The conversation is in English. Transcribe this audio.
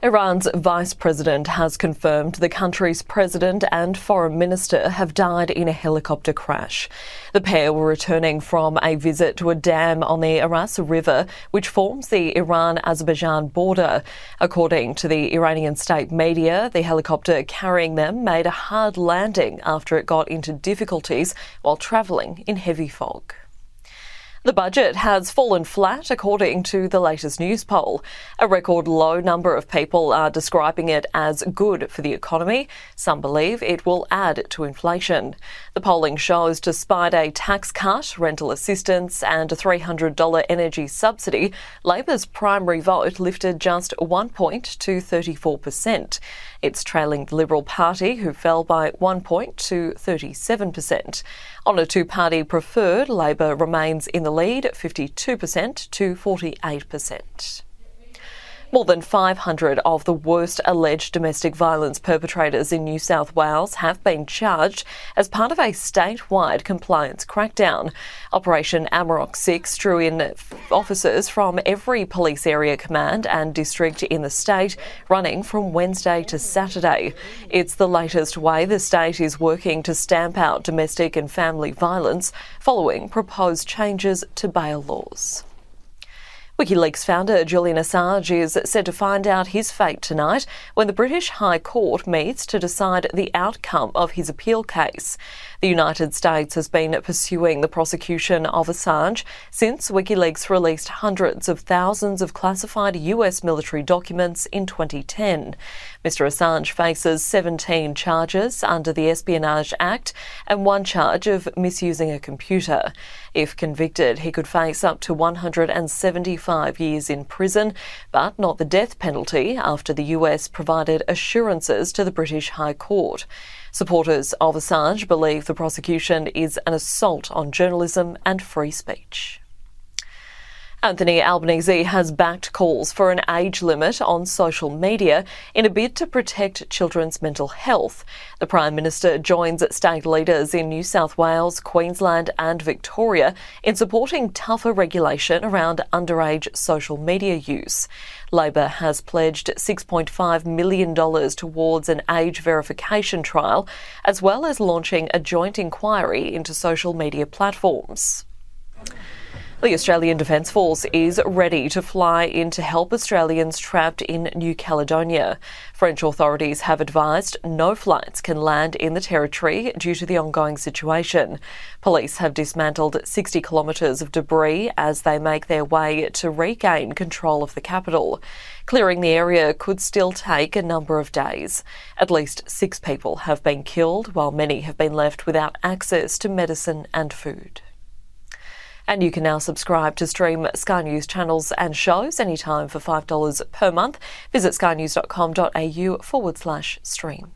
Iran's vice president has confirmed the country's president and foreign minister have died in a helicopter crash. The pair were returning from a visit to a dam on the Aras River, which forms the Iran-Azerbaijan border. According to the Iranian state media, the helicopter carrying them made a hard landing after it got into difficulties while travelling in heavy fog. The budget has fallen flat, according to the latest news poll. A record low number of people are describing it as good for the economy. Some believe it will add to inflation. The polling shows despite a tax cut, rental assistance and a $300 energy subsidy, Labor's primary vote lifted just 1 point to 34%. It's trailing the Liberal Party, who fell by 1 point to 37%. On a two-party preferred, Labor remains in the lead, 52% to 48%. More than 500 of the worst alleged domestic violence perpetrators in New South Wales have been charged as part of a statewide compliance crackdown. Operation Amarok 6 drew in officers from every police area command and district in the state, running from Wednesday to Saturday. It's the latest way the state is working to stamp out domestic and family violence following proposed changes to bail laws. WikiLeaks founder Julian Assange is set to find out his fate tonight when the British High Court meets to decide the outcome of his appeal case. The United States has been pursuing the prosecution of Assange since WikiLeaks released hundreds of thousands of classified US military documents in 2010. Mr. Assange faces 17 charges under the Espionage Act and 1 charge of misusing a computer. If convicted, he could face up to 175 years in prison, but not the death penalty after the US provided assurances to the British High Court. Supporters of Assange believe the prosecution is an assault on journalism and free speech. Anthony Albanese has backed calls for an age limit on social media in a bid to protect children's mental health. The Prime Minister joins state leaders in New South Wales, Queensland and Victoria in supporting tougher regulation around underage social media use. Labor has pledged $6.5 million towards an age verification trial, as well as launching a joint inquiry into social media platforms. The Australian Defence Force is ready to fly in to help Australians trapped in New Caledonia. French authorities have advised no flights can land in the territory due to the ongoing situation. Police have dismantled 60 kilometres of debris as they make their way to regain control of the capital. Clearing the area could still take a number of days. At least 6 people have been killed, while many have been left without access to medicine and food. And you can now subscribe to stream Sky News channels and shows anytime for $5 per month. Visit skynews.com.au/stream.